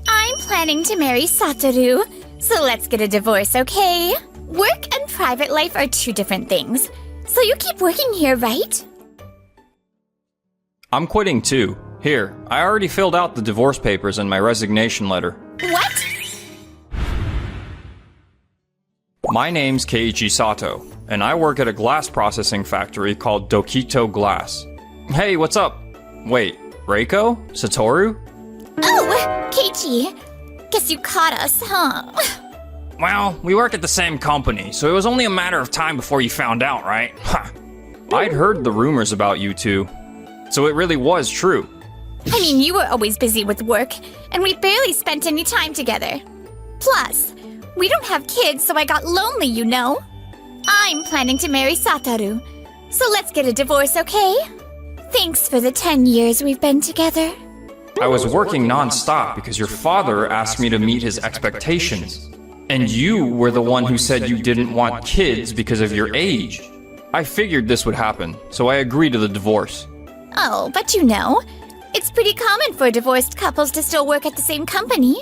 I'm planning to marry Satoru, so let's get a divorce, okay? Work and private life are two different things, so you keep working here, right? I'm quitting too. Here, I already filled out the divorce papers and my resignation letter. What? My name's Keiichi Sato, and I work at a glass processing factory called Dokito Glass. Hey, what's up? Wait, Reiko? Satoru? Oh, Keiichi. Guess you caught us, huh? Well, we work at the same company, so it was only a matter of time before you found out, right? Ha! I'd heard the rumors about you two, so it really was true. I mean, you were always busy with work, and we barely spent any time together. Plus, we don't have kids, so I got lonely, you know? I'm planning to marry Satoru, so let's get a divorce, okay? Thanks for the 10 years we've been together. I was working non-stop because your father asked me to meet his expectations. And you were the one who said you didn't want kids because of your age. I figured this would happen, so I agreed to the divorce. Oh, but you know, it's pretty common for divorced couples to still work at the same company.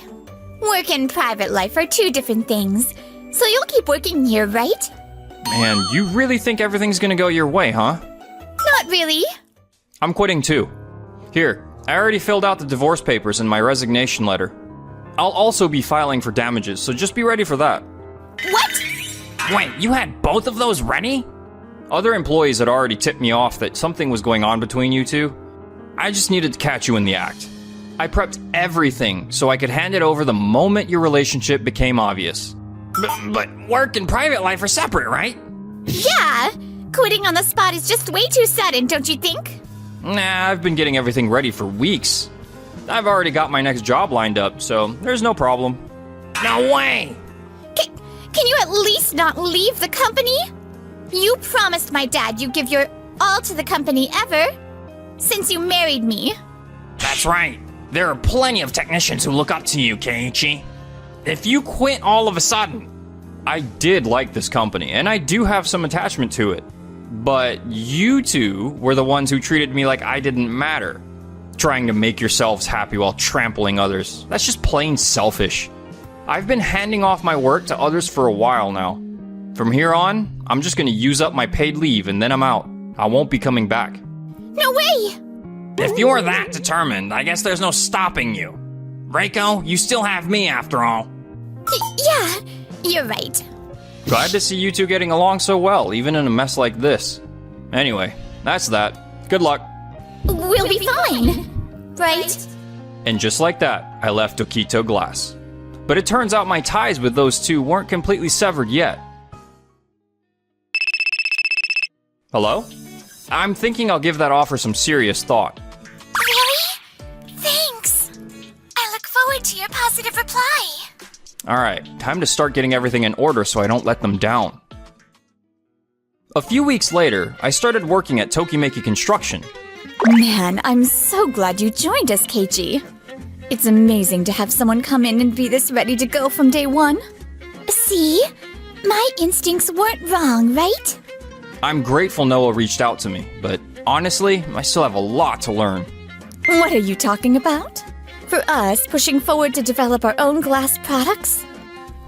Work and private life are two different things, so you'll keep working here, right? Man, you really think everything's gonna go your way, huh? Not really. I'm quitting too. Here, I already filled out the divorce papers and my resignation letter. I'll also be filing for damages, so just be ready for that. What? Wait, you had both of those ready? Other employees had already tipped me off that something was going on between you two. I just needed to catch you in the act. I prepped everything so I could hand it over the moment your relationship became obvious. But work and private life are separate, right? Yeah! Quitting on the spot is just way too sudden, don't you think? Nah, I've been getting everything ready for weeks. I've already got my next job lined up, so there's no problem. No way! Can you at least not leave the company? You promised my dad you'd give your all to the company ever, since you married me. That's right. There are plenty of technicians who look up to you, Keiichi. If you quit all of a sudden... I did like this company, and I do have some attachment to it. But you two were the ones who treated me like I didn't matter. Trying to make yourselves happy while trampling others. That's just plain selfish. I've been handing off my work to others for a while now. From here on, I'm just gonna use up my paid leave and then I'm out. I won't be coming back. No way! If you're that determined, I guess there's no stopping you. Reiko, you still have me after all. Yeah, you're right. Glad to see you two getting along so well, even in a mess like this. Anyway, that's that. Good luck. We'll be fine, right? And just like that, I left Dokito Glass. But it turns out my ties with those two weren't completely severed yet. Hello? I'm thinking I'll give that offer some serious thought. Really? Thanks. I look forward to your positive reply. Alright, time to start getting everything in order so I don't let them down. A few weeks later, I started working at Tokimeki Construction. Man, I'm so glad you joined us, Keiichi. It's amazing to have someone come in and be this ready to go from day one. See? My instincts weren't wrong, right? I'm grateful Noah reached out to me, but honestly, I still have a lot to learn. What are you talking about? For us, pushing forward to develop our own glass products?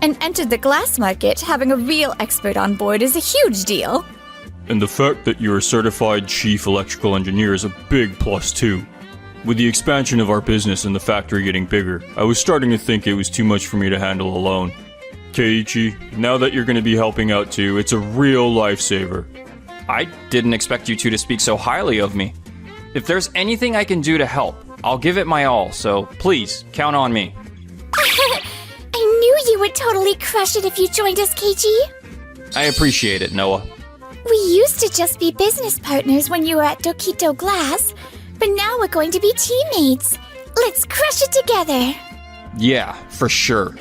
And enter the glass market, having a real expert on board is a huge deal. And the fact that you're a certified chief electrical engineer is a big plus too. With the expansion of our business and the factory getting bigger, I was starting to think it was too much for me to handle alone. Keiichi, now that you're going to be helping out too, it's a real lifesaver. I didn't expect you two to speak so highly of me. If there's anything I can do to help, I'll give it my all, so please, count on me. I knew you would totally crush it if you joined us, Keiichi. I appreciate it, Noah. We used to just be business partners when you were at Dokito Glass, but now we're going to be teammates. Let's crush it together. Yeah, for sure.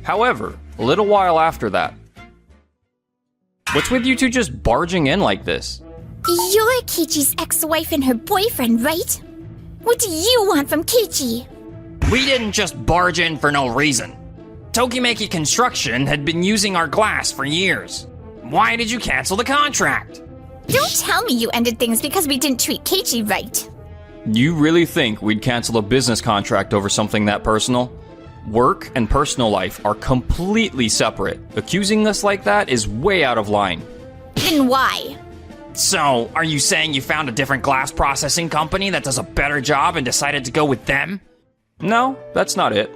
However, a little while after that. What's with you two just barging in like this? You're Keiichi's ex-wife and her boyfriend, right? What do you want from Keiichi? We didn't just barge in for no reason. Tokimeki Construction had been using our glass for years. Why did you cancel the contract? Don't tell me you ended things because we didn't treat Keiichi right. You really think we'd cancel a business contract over something that personal? Work and personal life are completely separate. Accusing us like that is way out of line. Then why? So, are you saying you found a different glass processing company that does a better job and decided to go with them? No, that's not it.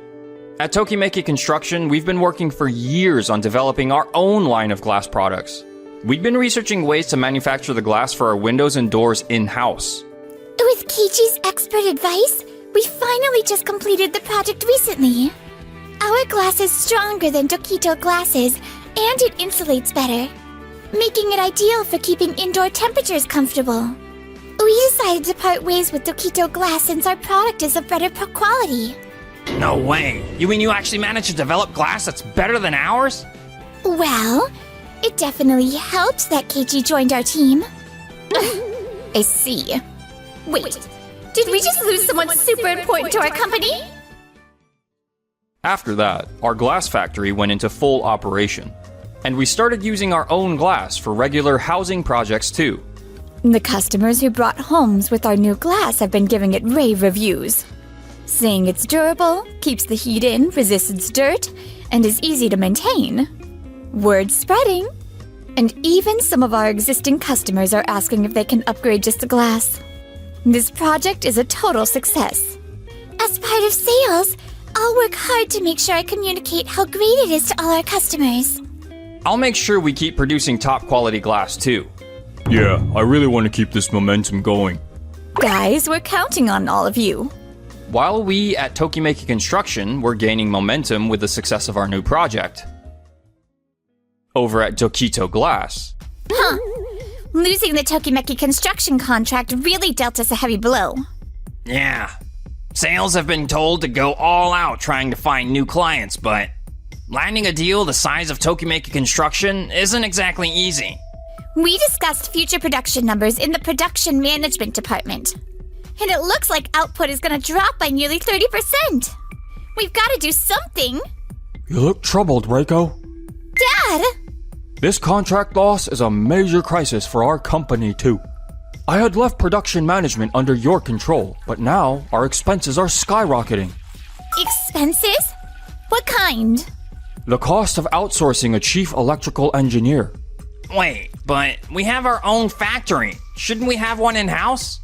At Tokimeki Construction, we've been working for years on developing our own line of glass products. We've been researching ways to manufacture the glass for our windows and doors in-house. With Keiichi's expert advice, we finally just completed the project recently. Our glass is stronger than Dokito glasses, and it insulates better, making it ideal for keeping indoor temperatures comfortable. We decided to part ways with Dokito glass since our product is of better quality. No way. You mean you actually managed to develop glass that's better than ours? Well, it definitely helped that Keiichi joined our team. I see. Wait, did we just lose someone super important to our company? After that, our glass factory went into full operation, and we started using our own glass for regular housing projects too. The customers who brought homes with our new glass have been giving it rave reviews, saying it's durable, keeps the heat in, resists dirt, and is easy to maintain. Word's spreading, and even some of our existing customers are asking if they can upgrade just the glass. This project is a total success. As part of sales, I'll work hard to make sure I communicate how great it is to all our customers. I'll make sure we keep producing top quality glass too. Yeah, I really want to keep this momentum going. Guys, we're counting on all of you. While we at Tokimeki Construction were gaining momentum with the success of our new project, over at Dokito Glass, Losing the Tokimeki construction contract really dealt us a heavy blow. Yeah. Sales have been told to go all out trying to find new clients, but landing a deal the size of Tokimeki Construction isn't exactly easy. We discussed future production numbers in the production management department, and it looks like output is going to drop by nearly 30%. We've got to do something. You look troubled, Reiko. Dad! This contract loss is a major crisis for our company, too. I had left production management under your control, but now our expenses are skyrocketing. Expenses? What kind? The cost of outsourcing a chief electrical engineer. Wait, but we have our own factory. Shouldn't we have one in-house?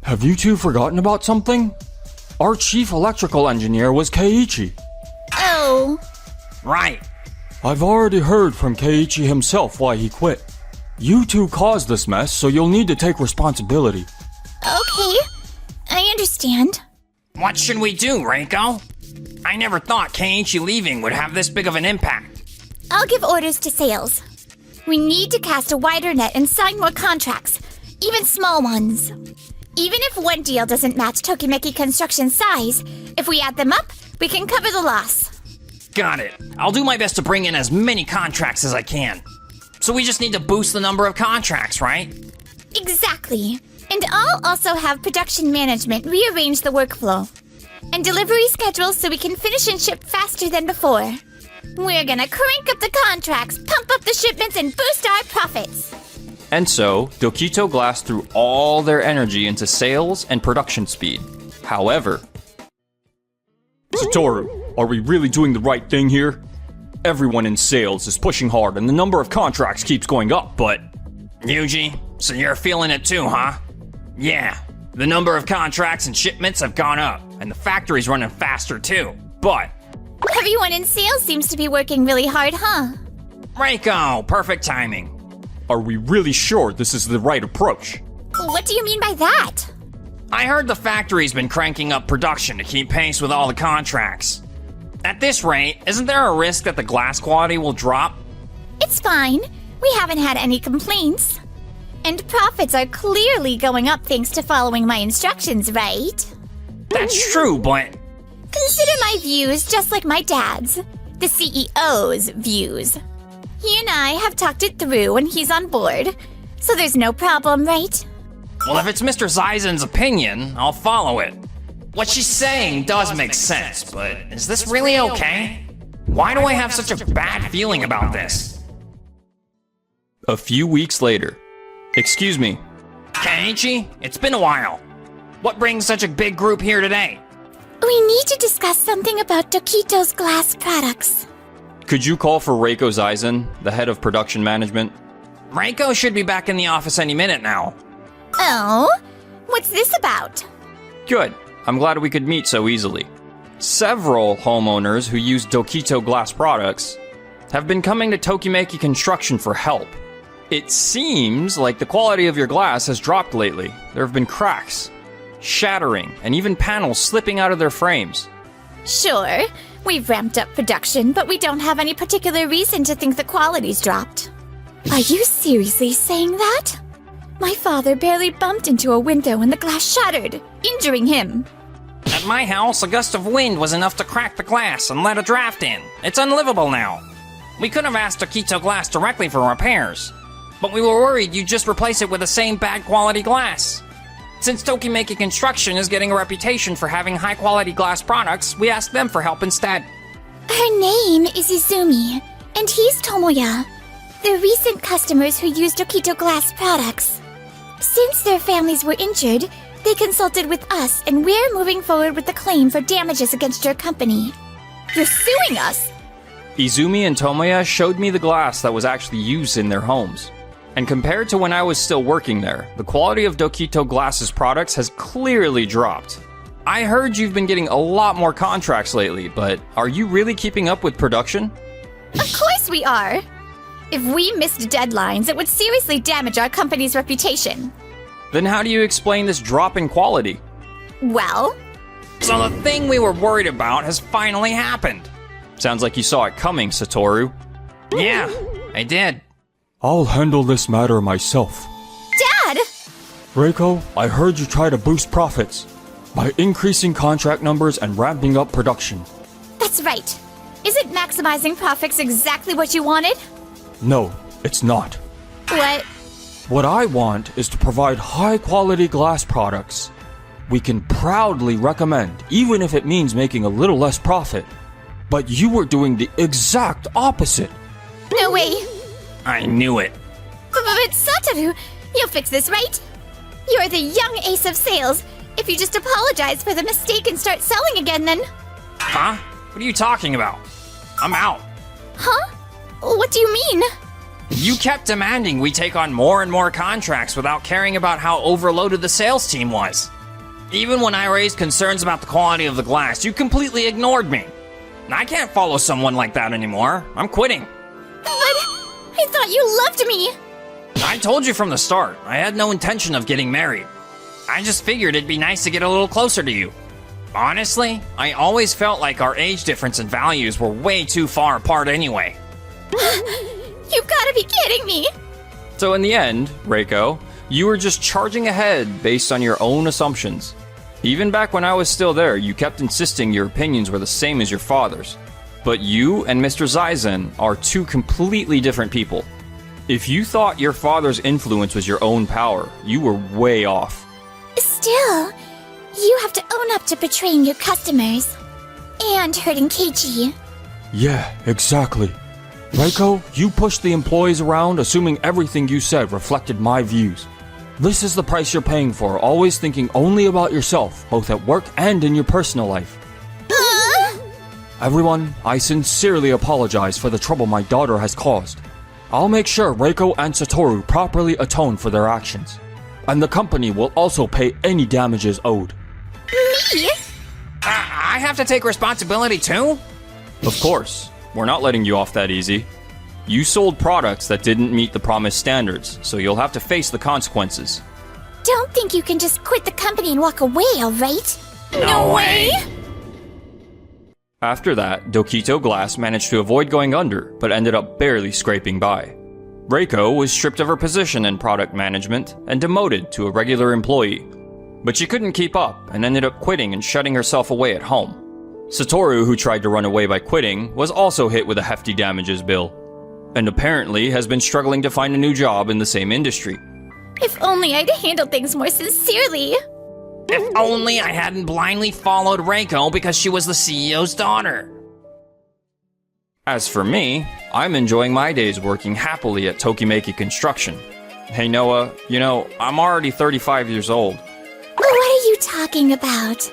Have you two forgotten about something? Our chief electrical engineer was Keiichi. Oh. Right. I've already heard from Keiichi himself why he quit. You two caused this mess, so you'll need to take responsibility. Okay. I understand. What should we do, Reiko? I never thought Keiichi leaving would have this big of an impact. I'll give orders to sales. We need to cast a wider net and sign more contracts, even small ones. Even if one deal doesn't match Tokimeki Construction's size, if we add them up, we can cover the loss. Got it. I'll do my best to bring in as many contracts as I can. So we just need to boost the number of contracts, right? Exactly. And I'll also have production management rearrange the workflow and delivery schedules so we can finish and ship faster than before. We're gonna crank up the contracts, pump up the shipments, and boost our profits. And so, Dokito Glass threw all their energy into sales and production speed. However, Satoru, are we really doing the right thing here? Everyone in sales is pushing hard and the number of contracts keeps going up, but... Yuji, so you're feeling it too, huh? Yeah, the number of contracts and shipments have gone up, and the factory's running faster too, but... Everyone in sales seems to be working really hard, huh? Reiko, perfect timing. Are we really sure this is the right approach? What do you mean by that? I heard the factory's been cranking up production to keep pace with all the contracts. At this rate, isn't there a risk that the glass quality will drop? It's fine. We haven't had any complaints. And profits are clearly going up thanks to following my instructions, right? That's true, but... Consider my views just like my dad's, the CEO's views. He and I have talked it through and he's on board, so there's no problem, right? Well, if it's Mr. Zeisen's opinion, I'll follow it. What she's saying does make sense, but is this really okay? Why do I have such a bad feeling about this? a few weeks later. Excuse me. Keiichi, it's been a while. What brings such a big group here today? We need to discuss something about Dokito's glass products. Could you call for Reiko Zaizen, the head of production management? Reiko should be back in the office any minute now. Oh? What's this about? Good. I'm glad we could meet so easily. Several homeowners who use Dokito glass products have been coming to Tokimeki Construction for help. It seems like the quality of your glass has dropped lately. There have been cracks, shattering, and even panels slipping out of their frames. Sure, we've ramped up production, but we don't have any particular reason to think the quality's dropped. Are you seriously saying that? My father barely bumped into a window and the glass shattered, injuring him. At my house, a gust of wind was enough to crack the glass and let a draft in. It's unlivable now. We could have asked Dokito Glass directly for repairs, but we were worried you'd just replace it with the same bad quality glass. Since Tokimeki Construction is getting a reputation for having high quality glass products, we asked them for help instead. Her name is Izumi, and he's Tomoya. They're recent customers who use Dokito Glass products. Since their families were injured, they consulted with us, and we're moving forward with the claim for damages against your company. You're suing us? Izumi and Tomoya showed me the glass that was actually used in their homes. And compared to when I was still working there, the quality of Dokito Glass's products has clearly dropped. I heard you've been getting a lot more contracts lately, but are you really keeping up with production? Of course we are! If we missed deadlines, it would seriously damage our company's reputation. Then how do you explain this drop in quality? Well? So the thing we were worried about has finally happened. Sounds like you saw it coming, Satoru. Yeah, I did. I'll handle this matter myself. Dad! Reiko, I heard you try to boost profits by increasing contract numbers and ramping up production. That's right. Isn't maximizing profits exactly what you wanted? No, it's not. What? What I want is to provide high-quality glass products we can proudly recommend, even if it means making a little less profit. But you were doing the exact opposite. No way. I knew it. But Satoru, you'll fix this, right? You're the young ace of sales. If you just apologize for the mistake and start selling again, then... Huh? What are you talking about? I'm out. Huh? What do you mean? You kept demanding we take on more and more contracts without caring about how overloaded the sales team was. Even when I raised concerns about the quality of the glass, you completely ignored me. I can't follow someone like that anymore. I'm quitting. But I thought you loved me. I told you from the start, I had no intention of getting married. I just figured it'd be nice to get a little closer to you. Honestly, I always felt like our age difference and values were way too far apart anyway. You've got to be kidding me. So in the end, Reiko, you were just charging ahead based on your own assumptions. Even back when I was still there, you kept insisting your opinions were the same as your father's. But you and Mr. Zaizen are two completely different people. If you thought your father's influence was your own power, you were way off. Still, you have to own up to betraying your customers. And hurting Keiichi. Yeah, exactly. Reiko, you pushed the employees around assuming everything you said reflected my views. This is the price you're paying for, always thinking only about yourself, both at work and in your personal life. Everyone, I sincerely apologize for the trouble my daughter has caused. I'll make sure Reiko and Satoru properly atone for their actions. And the company will also pay any damages owed. Me? I have to take responsibility too? Of course, we're not letting you off that easy. You sold products that didn't meet the promised standards, so you'll have to face the consequences. Don't think you can just quit the company and walk away, alright? No way! After that, Dokito Glass managed to avoid going under, but ended up barely scraping by. Reiko was stripped of her position in product management and demoted to a regular employee. But she couldn't keep up and ended up quitting and shutting herself away at home. Satoru, who tried to run away by quitting, was also hit with a hefty damages bill, and apparently has been struggling to find a new job in the same industry. If only I'd handled things more sincerely. If only I hadn't blindly followed Reiko because she was the CEO's daughter. As for me, I'm enjoying my days working happily at Tokimeki Construction. Hey Noah, I'm already 35 years old. What are you talking about?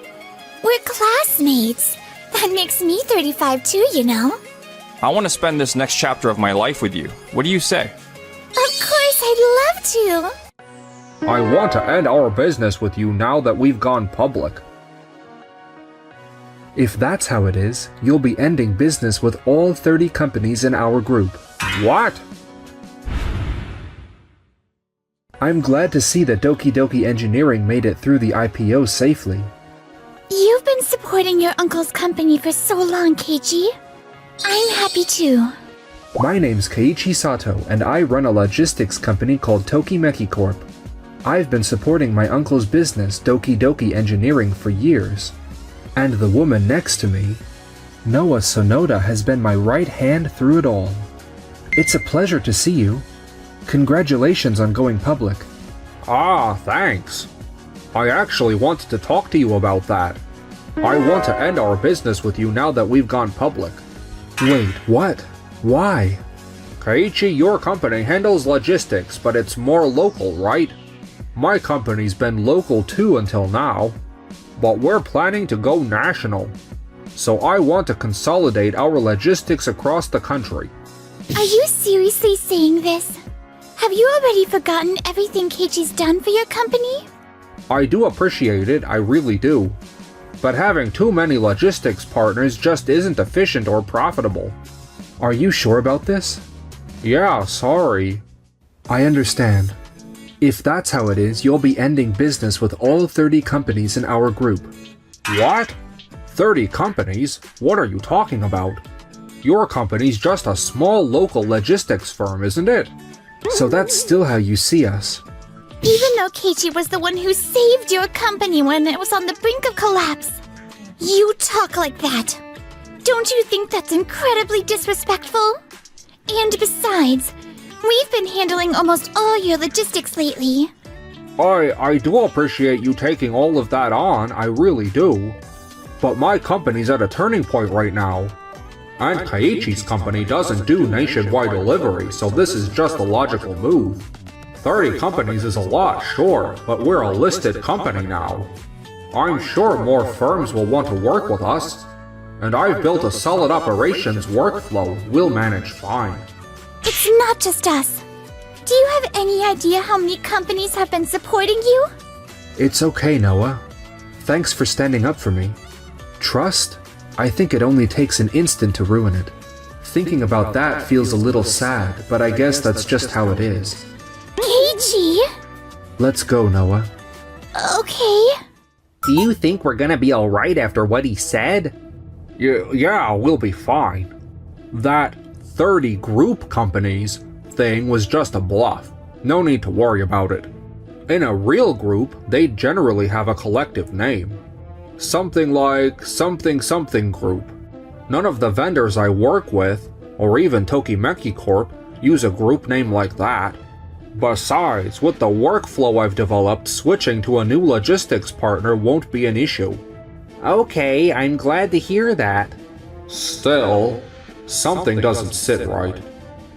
We're classmates. That makes me 35 too, you know. I want to spend this next chapter of my life with you. What do you say? Of course, I'd love to. I want to end our business with you now that we've gone public. If that's how it is, you'll be ending business with all 30 companies in our group. What? I'm glad to see that Doki Doki Engineering made it through the IPO safely. You've been supporting your uncle's company for so long, Keiichi. I'm happy too. My name's Keiichi Sato, and I run a logistics company called Tokimeki Corp. I've been supporting my uncle's business, Doki Doki Engineering, for years. And the woman next to me, Noa Sonoda, has been my right hand through it all. It's a pleasure to see you. Congratulations on going public. Ah, thanks. I actually wanted to talk to you about that. I want to end our business with you now that we've gone public. Wait, what? Why? Keiichi, your company handles logistics, but it's more local, right? My company's been local too until now, but we're planning to go national. So I want to consolidate our logistics across the country. Are you seriously saying this? Have you already forgotten everything Keiichi's done for your company? I do appreciate it, I really do. But having too many logistics partners just isn't efficient or profitable. Are you sure about this? Yeah, sorry. I understand. If that's how it is, you'll be ending business with all 30 companies in our group. What? 30 companies? What are you talking about? Your company's just a small local logistics firm, isn't it? So that's still how you see us. Even though Keiichi was the one who saved your company when it was on the brink of collapse. You talk like that. Don't you think that's incredibly disrespectful? And besides, we've been handling almost all your logistics lately. I do appreciate you taking all of that on, I really do. But my company's at a turning point right now. And Keiichi's company doesn't do nationwide delivery, so this is just a logical move. 30 companies is a lot, sure, but we're a listed company now. I'm sure more firms will want to work with us, and I've built a solid operations workflow we'll manage fine. It's not just us. Do you have any idea how many companies have been supporting you? It's okay, Noah. Thanks for standing up for me. Trust? I think it only takes an instant to ruin it. Thinking about that feels a little sad, but I guess that's just how it is. Keiichi! Let's go, Noah. Okay. Do you think we're gonna be alright after what he said? Yeah, we'll be fine. That 30 group companies thing was just a bluff. No need to worry about it. In a real group, they generally have a collective name. Something like something something group. None of the vendors I work with, or even Tokimeki Corp, use a group name like that. Besides, with the workflow I've developed, switching to a new logistics partner won't be an issue. Okay, I'm glad to hear that. Still, something doesn't sit right.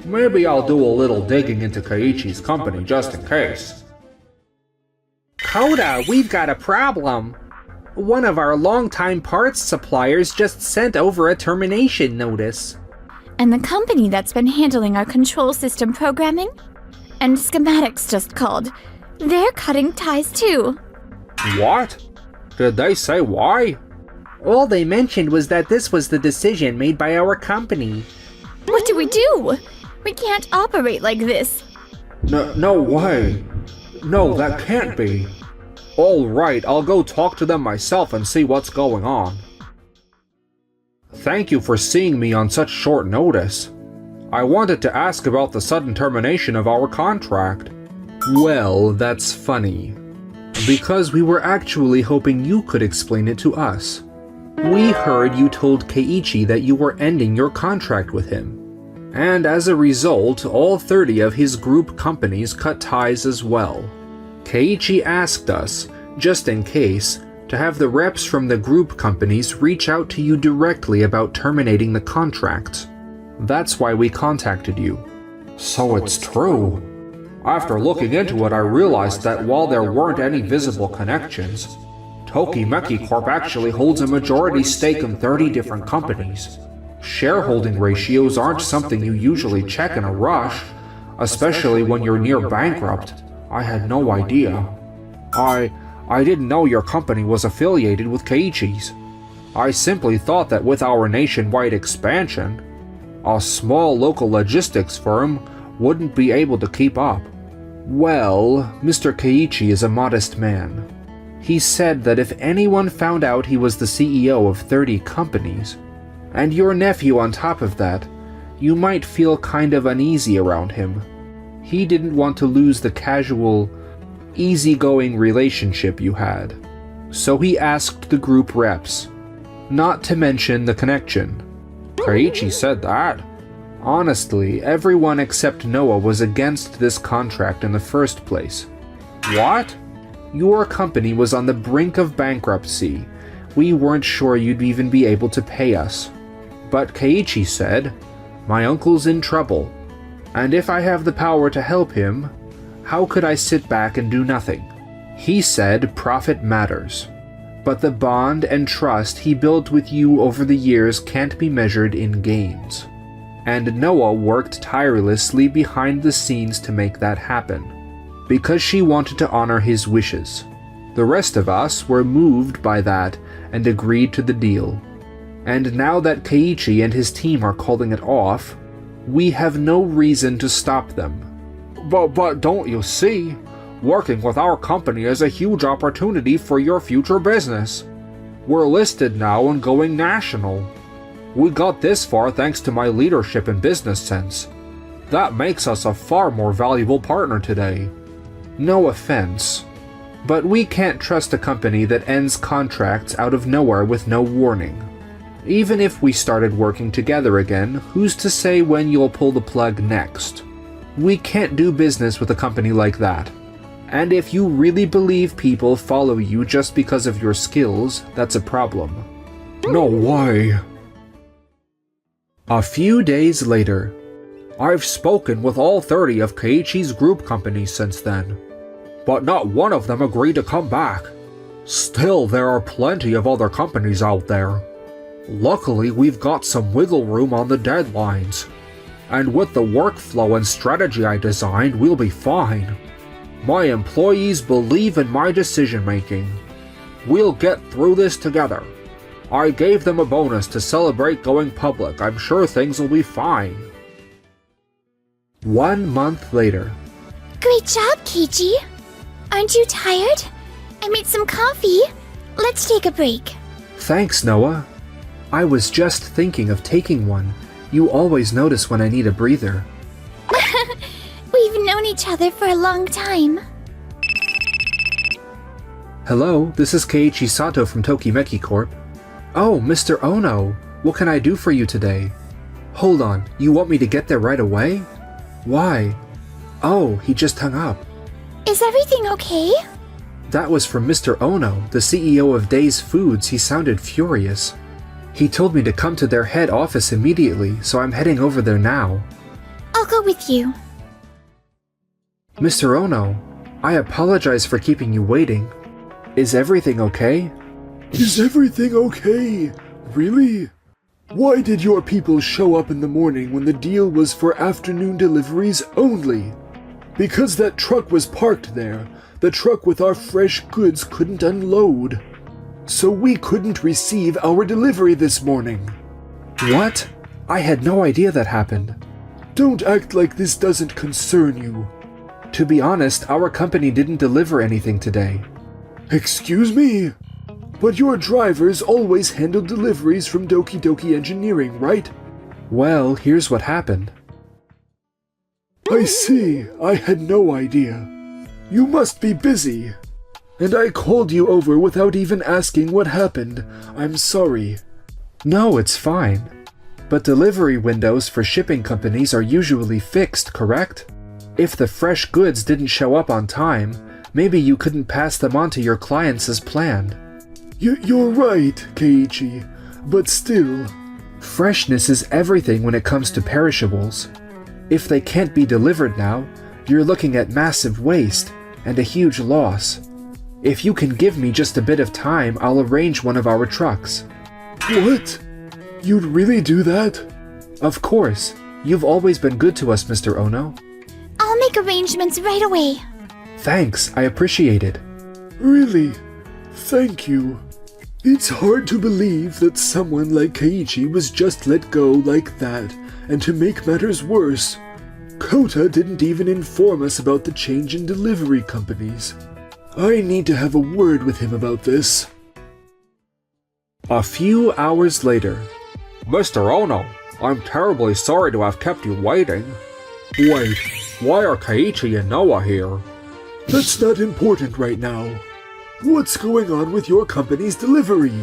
Maybe I'll do a little digging into Keiichi's company just in case. Koda, we've got a problem. One of our longtime parts suppliers just sent over a termination notice. And the company that's been handling our control system programming and schematics just called. They're cutting ties too. What? Did they say why? All they mentioned was that this was the decision made by our company. What do we do? We can't operate like this. No way. No, that can't be. Alright, I'll go talk to them myself and see what's going on. Thank you for seeing me on such short notice. I wanted to ask about the sudden termination of our contract. Well, that's funny. Because we were actually hoping you could explain it to us. We heard you told Keiichi that you were ending your contract with him. And as a result, all 30 of his group companies cut ties as well. Keiichi asked us, just in case, to have the reps from the group companies reach out to you directly about terminating the contract. That's why we contacted you. So it's true. After looking into it, I realized that while there weren't any visible connections, Tokimeki Corp actually holds a majority stake in 30 different companies. Shareholding ratios aren't something you usually check in a rush, especially when you're near bankrupt. I had no idea. I didn't know your company was affiliated with Keiichi's. I simply thought that with our nationwide expansion, a small local logistics firm wouldn't be able to keep up. Well, Mr. Keiichi is a modest man. He said that if anyone found out he was the CEO of 30 companies, and your nephew on top of that, you might feel kind of uneasy around him. He didn't want to lose the casual, easygoing relationship you had. So he asked the group reps not to mention the connection. Keiichi said that. Honestly, everyone except Noah was against this contract in the first place. What? Your company was on the brink of bankruptcy. We weren't sure you'd even be able to pay us. But Keiichi said, "My uncle's in trouble, and if I have the power to help him, how could I sit back and do nothing?" He said profit matters, but the bond and trust he built with you over the years can't be measured in gains. And Noah worked tirelessly behind the scenes to make that happen, because she wanted to honor his wishes. The rest of us were moved by that and agreed to the deal. And now that Keiichi and his team are calling it off, we have no reason to stop them. But don't you see? Working with our company is a huge opportunity for your future business. We're listed now and going national. We got this far thanks to my leadership and business sense. That makes us a far more valuable partner today. No offense, but we can't trust a company that ends contracts out of nowhere with no warning. Even if we started working together again, who's to say when you'll pull the plug next? We can't do business with a company like that. And if you really believe people follow you just because of your skills, that's a problem. No way. A few days later, I've spoken with all 30 of Keiichi's group companies since then, but not one of them agreed to come back. Still, there are plenty of other companies out there. Luckily, we've got some wiggle room on the deadlines, and with the workflow and strategy I designed, we'll be fine. My employees believe in my decision-making. We'll get through this together. I gave them a bonus to celebrate going public. I'm sure things will be fine. 1 month later. Great job, Keiichi. Aren't you tired? I made some coffee. Let's take a break. Thanks, Noah. I was just thinking of taking one. You always notice when I need a breather. We've known each other for a long time. Hello, this is Keiichi Sato from Tokimeki Corp. Oh, Mr. Ono, what can I do for you today? Hold on, you want me to get there right away? Why? Oh, he just hung up. Is everything okay? That was from Mr. Ono, the CEO of Days Foods. He sounded furious. He told me to come to their head office immediately, so I'm heading over there now. I'll go with you. Mr. Ono, I apologize for keeping you waiting. Is everything okay? Is everything okay? Really? Why did your people show up in the morning when the deal was for afternoon deliveries only? Because that truck was parked there, the truck with our fresh goods couldn't unload. So we couldn't receive our delivery this morning. What? I had no idea that happened. Don't act like this doesn't concern you. To be honest, our company didn't deliver anything today. Excuse me? But your drivers always handle deliveries from Doki Doki Engineering, right? Well, here's what happened. I see. I had no idea. You must be busy. And I called you over without even asking what happened. I'm sorry. No, it's fine. But delivery windows for shipping companies are usually fixed, correct? If the fresh goods didn't show up on time, maybe you couldn't pass them on to your clients as planned. You're right, Keiichi, but still... Freshness is everything when it comes to perishables. If they can't be delivered now, you're looking at massive waste and a huge loss. If you can give me just a bit of time, I'll arrange one of our trucks. What? You'd really do that? Of course. You've always been good to us, Mr. Ono. I'll make arrangements right away. Thanks, I appreciate it. Really? Thank you. It's hard to believe that someone like Keiichi was just let go like that, and to make matters worse, Kota didn't even inform us about the change in delivery companies. I need to have a word with him about this. A few hours later. Mr. Ono, I'm terribly sorry to have kept you waiting. Wait, why are Keiichi and Noah here? That's not important right now. What's going on with your company's delivery?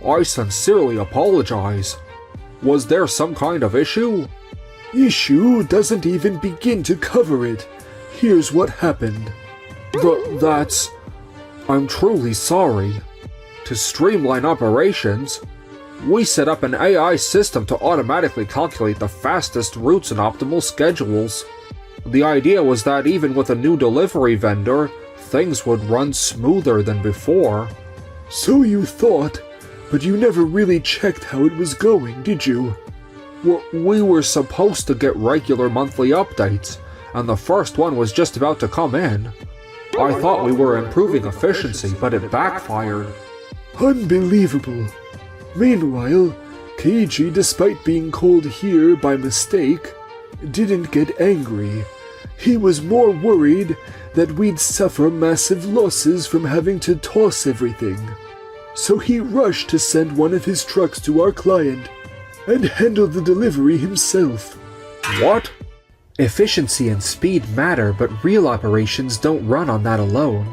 I sincerely apologize. Was there some kind of issue? Issue doesn't even begin to cover it. Here's what happened. That's... I'm truly sorry. To streamline operations, we set up an AI system to automatically calculate the fastest routes and optimal schedules. The idea was that even with a new delivery vendor, things would run smoother than before. So you thought, but you never really checked how it was going, did you? We were supposed to get regular monthly updates, and the first one was just about to come in. I thought we were improving efficiency, but it backfired. Unbelievable. Meanwhile, Keiichi, despite being called here by mistake, didn't get angry. He was more worried that we'd suffer massive losses from having to toss everything. So he rushed to send one of his trucks to our client and handle the delivery himself. What? Efficiency and speed matter, but real operations don't run on that alone.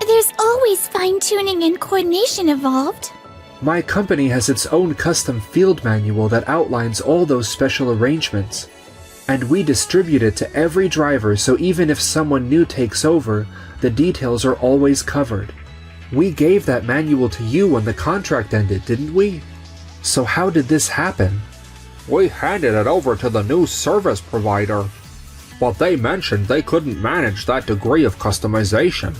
There's always fine-tuning and coordination involved. My company has its own custom field manual that outlines all those special arrangements. And we distribute it to every driver, so even if someone new takes over, the details are always covered. We gave that manual to you when the contract ended, didn't we? So how did this happen? We handed it over to the new service provider, but they mentioned they couldn't manage that degree of customization.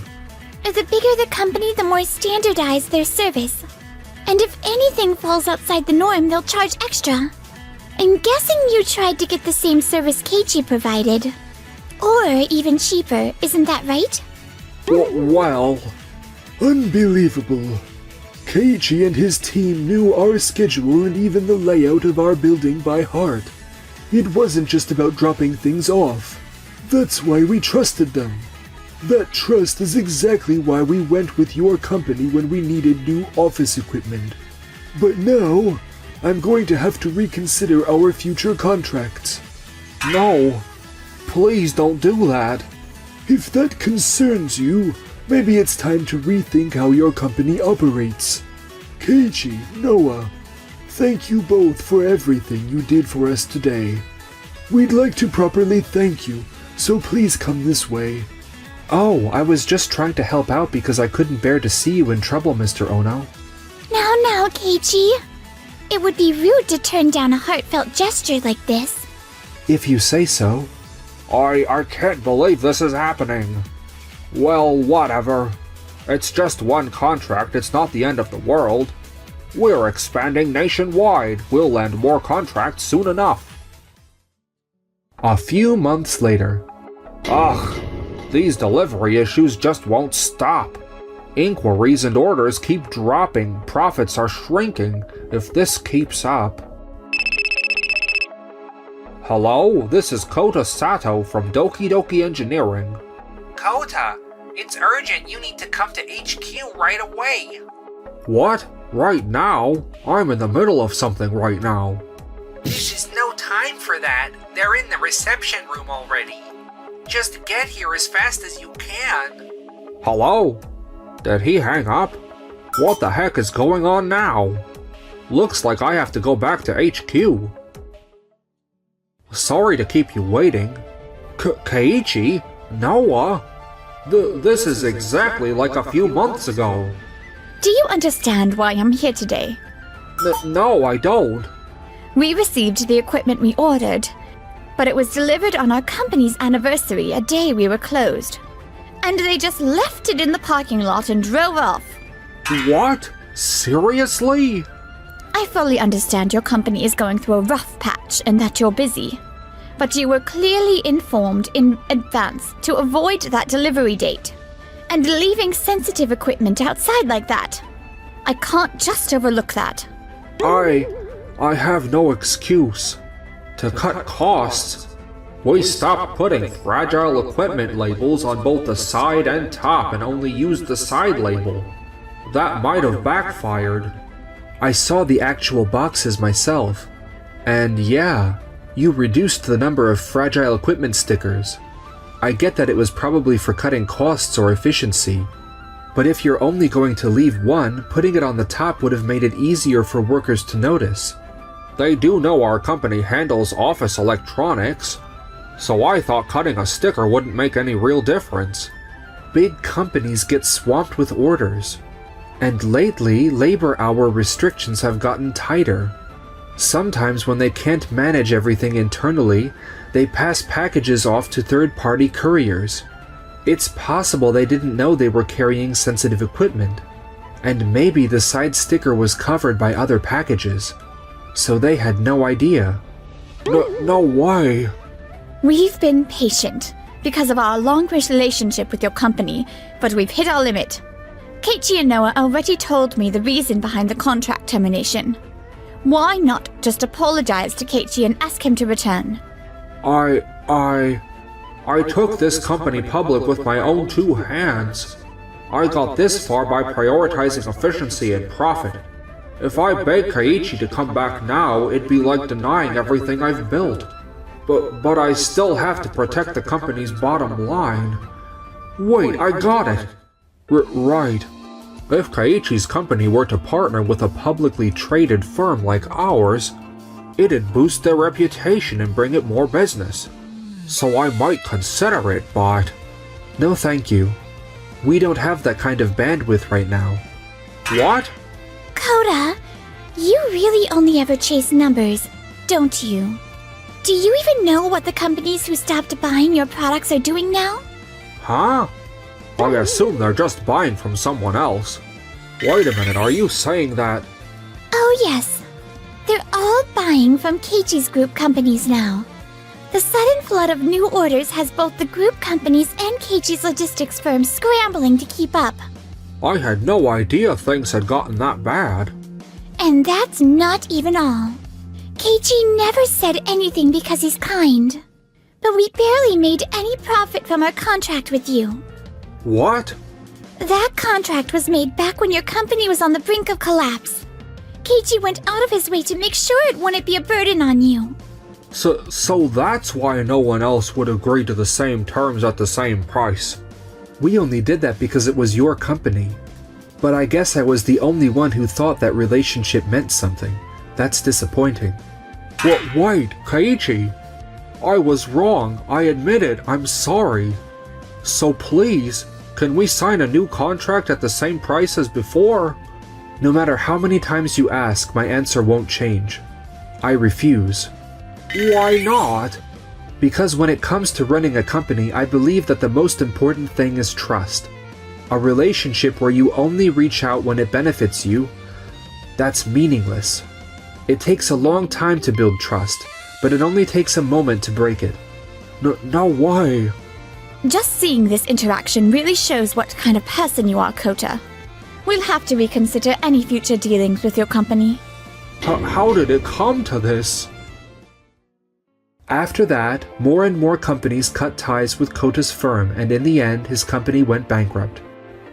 The bigger the company, the more standardized their service. And if anything falls outside the norm, they'll charge extra. I'm guessing you tried to get the same service Keiichi provided. Or even cheaper, isn't that right? Well, unbelievable. Keiichi and his team knew our schedule and even the layout of our building by heart. It wasn't just about dropping things off. That's why we trusted them. That trust is exactly why we went with your company when we needed new office equipment. But now, I'm going to have to reconsider our future contracts. No, please don't do that. If that concerns you, maybe it's time to rethink how your company operates. Keiichi, Noah, thank you both for everything you did for us today. We'd like to properly thank you, so please come this way. Oh, I was just trying to help out because I couldn't bear to see you in trouble, Mr. Ono. Now, Keiichi. It would be rude to turn down a heartfelt gesture like this. If you say so. I can't believe this is happening. Well, whatever. It's just one contract, it's not the end of the world. We're expanding nationwide. We'll land more contracts soon enough. A few months later. Ugh, these delivery issues just won't stop. Inquiries and orders keep dropping, profits are shrinking. If this keeps up... Hello, this is Kota Sato from Doki Doki Engineering. Kota, it's urgent. You need to come to HQ right away. What? Right now? I'm in the middle of something right now. There's no time for that. They're in the reception room already. Just get here as fast as you can. Hello? Did he hang up? What the heck is going on now? Looks like I have to go back to HQ. Sorry to keep you waiting. Keiichi? Noah? This is exactly like a few months ago. Do you understand why I'm here today? No, I don't. We received the equipment we ordered, but it was delivered on our company's anniversary, a day we were closed. And they just left it in the parking lot and drove off. What? Seriously? I fully understand your company is going through a rough patch and that you're busy. But you were clearly informed in advance to avoid that delivery date. And leaving sensitive equipment outside like that. I can't just overlook that. I have no excuse. To cut costs, we stopped putting fragile equipment labels on both the side and top and only used the side label. That might have backfired. I saw the actual boxes myself. And yeah, you reduced the number of fragile equipment stickers. I get that it was probably for cutting costs or efficiency. But if you're only going to leave one, putting it on the top would have made it easier for workers to notice. They do know our company handles office electronics, so I thought cutting a sticker wouldn't make any real difference. Big companies get swamped with orders. And lately, labor hour restrictions have gotten tighter. Sometimes when they can't manage everything internally, they pass packages off to third-party couriers. It's possible they didn't know they were carrying sensitive equipment. And maybe the side sticker was covered by other packages. So they had no idea. No way. We've been patient because of our long relationship with your company, but we've hit our limit. Keiichi and Noah already told me the reason behind the contract termination. Why not just apologize to Keiichi and ask him to return? I took this company public with my own two hands. I got this far by prioritizing efficiency and profit. If I beg Keiichi to come back now, it'd be like denying everything I've built. But I still have to protect the company's bottom line. Wait, I got it! Right. If Keiichi's company were to partner with a publicly traded firm like ours, it'd boost their reputation and bring it more business. So I might consider it, but... No thank you. We don't have that kind of bandwidth right now. What? Kota, you really only ever chase numbers, don't you? Do you even know what the companies who stopped buying your products are doing now? Huh? I assume they're just buying from someone else. Wait a minute, are you saying that... Oh yes. They're all buying from Keiichi's group companies now. The sudden flood of new orders has both the group companies and Keiichi's logistics firms scrambling to keep up. I had no idea things had gotten that bad. And that's not even all. Keiichi never said anything because he's kind. But we barely made any profit from our contract with you. What? That contract was made back when your company was on the brink of collapse. Keiichi went out of his way to make sure it wouldn't be a burden on you. So that's why no one else would agree to the same terms at the same price. We only did that because it was your company. But I guess I was the only one who thought that relationship meant something. That's disappointing. Wait, Keiichi. I was wrong. I admit it. I'm sorry. So please, can we sign a new contract at the same price as before? No matter how many times you ask, my answer won't change. I refuse. Why not? Because when it comes to running a company, I believe that the most important thing is trust. A relationship where you only reach out when it benefits you, that's meaningless. It takes a long time to build trust, but it only takes a moment to break it. No way. Just seeing this interaction really shows what kind of person you are, Kota. We'll have to reconsider any future dealings with your company. How did it come to this? After that, more and more companies cut ties with Kota's firm, and in the end, his company went bankrupt.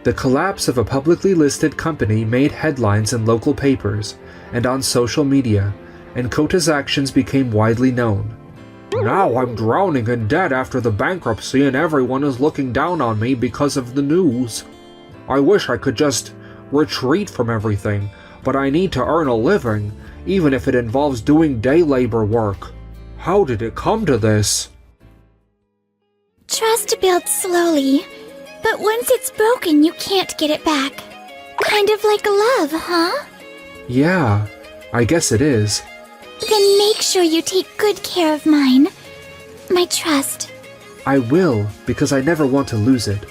The collapse of a publicly listed company made headlines in local papers and on social media, and Kota's actions became widely known. Now I'm drowning in debt after the bankruptcy and everyone is looking down on me because of the news. I wish I could just retreat from everything, but I need to earn a living, even if it involves doing day labor work. How did it come to this? Trust builds slowly, but once it's broken, you can't get it back. Kind of like love, huh? Yeah, I guess it is. Then make sure you take good care of mine. My trust. I will, because I never want to lose it.